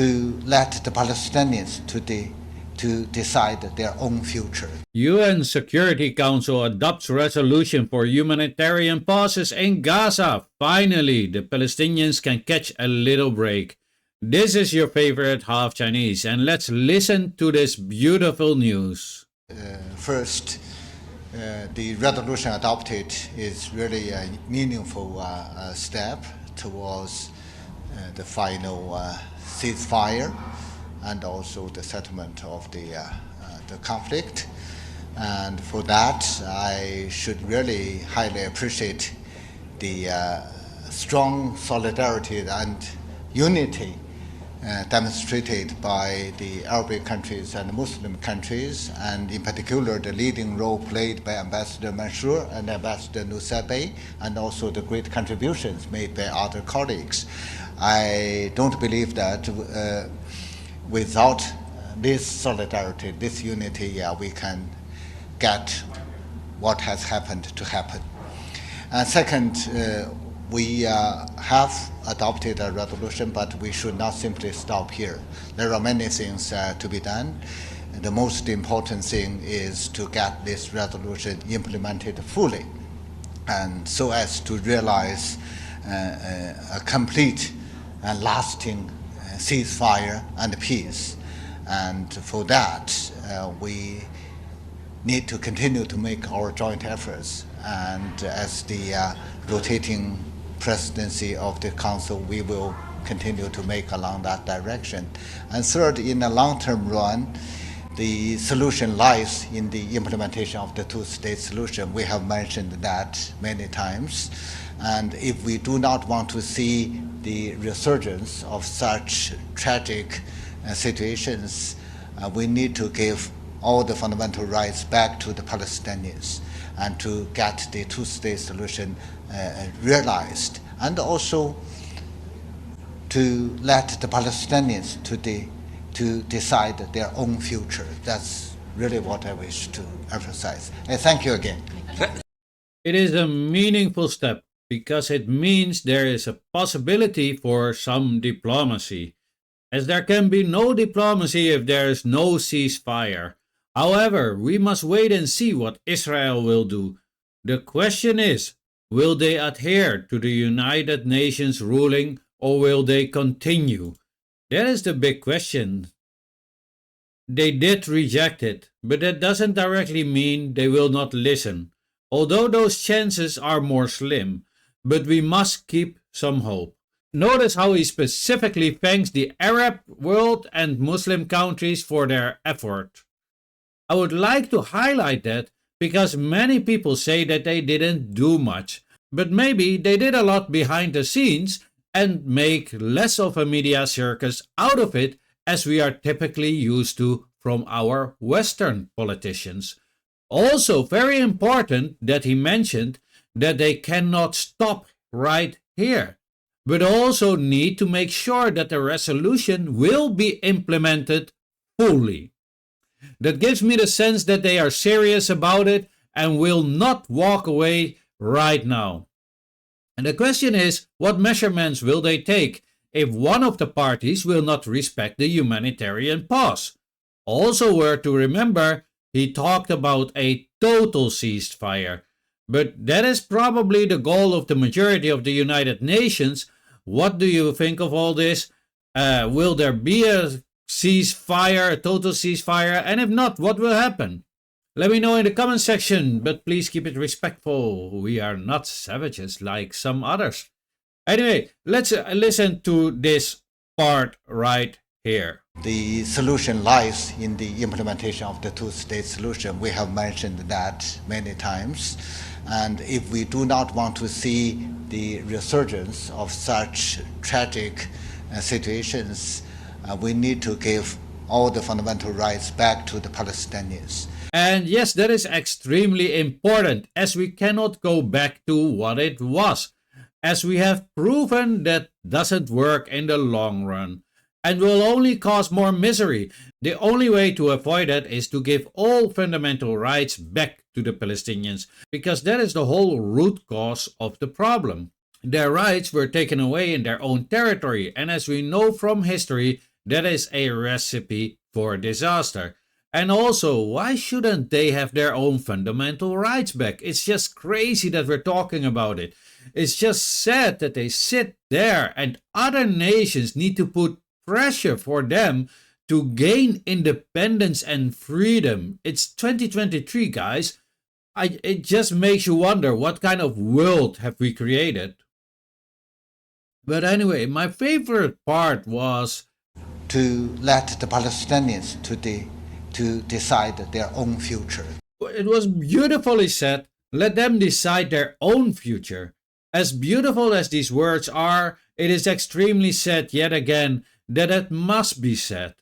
to let the Palestinians to decide their own future. UN Security Council adopts resolution for humanitarian pauses in Gaza. Finally, the Palestinians can catch a little break. This is your favorite half Chinese, and let's listen to this beautiful news. First, the resolution adopted is really a meaningful step towards the final ceasefire and also the settlement of the conflict. And for that, I should really highly appreciate the strong solidarity and unity demonstrated by the Arabic countries and Muslim countries, and in particular the leading role played by Ambassador Mansour and Ambassador Nusaybeh, and also the great contributions made by other colleagues. I don't believe that without this solidarity, this unity, we can get what has happened to happen. And second, we have adopted a resolution, but we should not simply stop here. There are many things to be done. The most important thing is to get this resolution implemented fully, and so as to realize a complete and lasting ceasefire and peace. And for that, we need to continue to make our joint efforts. And as the rotating presidency of the Council, we will continue to make along that direction. And third, in the long-term run, the solution lies in the implementation of the two-state solution. We have mentioned that many times. And if we do not want to see the resurgence of such tragic situations, we need to give all the fundamental rights back to the Palestinians and to get the two-state solution realized, and also to let the Palestinians to decide their own future. That's really what I wish to emphasize. Thank you again. It is a meaningful step because it means there is a possibility for some diplomacy, as there can be no diplomacy if there is no ceasefire. However, we must wait and see what Israel will do. The question is, will they adhere to the United Nations ruling, or will they continue? That is the big question. They did reject it, but that doesn't directly mean they will not listen, although those chances are more slim. But we must keep some hope. Notice how he specifically thanks the Arab world and Muslim countries for their effort. I would like to highlight that because many people say that they didn't do much, but maybe they did a lot behind the scenes and make less of a media circus out of it, as we are typically used to from our Western politicians. Also, very important that he mentioned that they cannot stop right here, but also need to make sure that the resolution will be implemented fully. That gives me the sense that they are serious about it and will not walk away right now. And the question is, what measurements will they take if one of the parties will not respect the humanitarian pause? Also worth to remember, he talked about a total ceasefire, but that is probably the goal of the majority of the United Nations. What do you think of all this? Will there be a ceasefire, a total ceasefire? And if not, what will happen? Let me know in the comment section, but please keep it respectful. We are not savages like some others. Anyway, let's listen to this part right here. The solution lies in the implementation of the two-state solution. We have mentioned that many times. And if we do not want to see the resurgence of such tragic situations, we need to give all the fundamental rights back to the Palestinians. And yes, that is extremely important, as we cannot go back to what it was, as we have proven that doesn't work in the long run and will only cause more misery. The only way to avoid that is to give all fundamental rights back to the Palestinians, because that is the whole root cause of the problem. Their rights were taken away in their own territory, and as we know from history, that is a recipe for disaster. And also, why shouldn't they have their own fundamental rights back? It's just crazy that we're talking about it. It's just sad that they sit there and other nations need to put pressure for them to gain independence and freedom. It's 2023, guys. It just makes you wonder, what kind of world have we created? But anyway, my favorite part was to let the Palestinians to decide their own future. it was beautifully said. Let them decide their own future. As beautiful as these words are, it is extremely sad yet again that it must be said.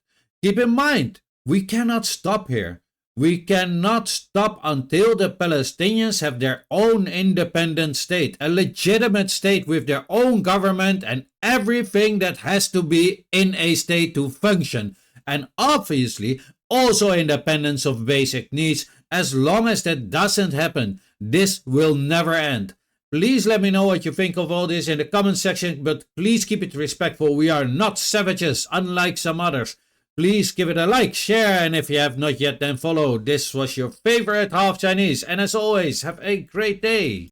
Keep in mind, we cannot stop here. We cannot stop until the Palestinians have their own independent state, a legitimate state with their own government and everything that has to be in a state to function. And obviously, also independence of basic needs. As long as that doesn't happen, this will never end. Please let me know what you think of all this in the comment section, but please keep it respectful. We are not savages, unlike some others. Please give it a like, share, and if you have not yet, then follow. This was your favorite Half Chinese, and as always, have a great day.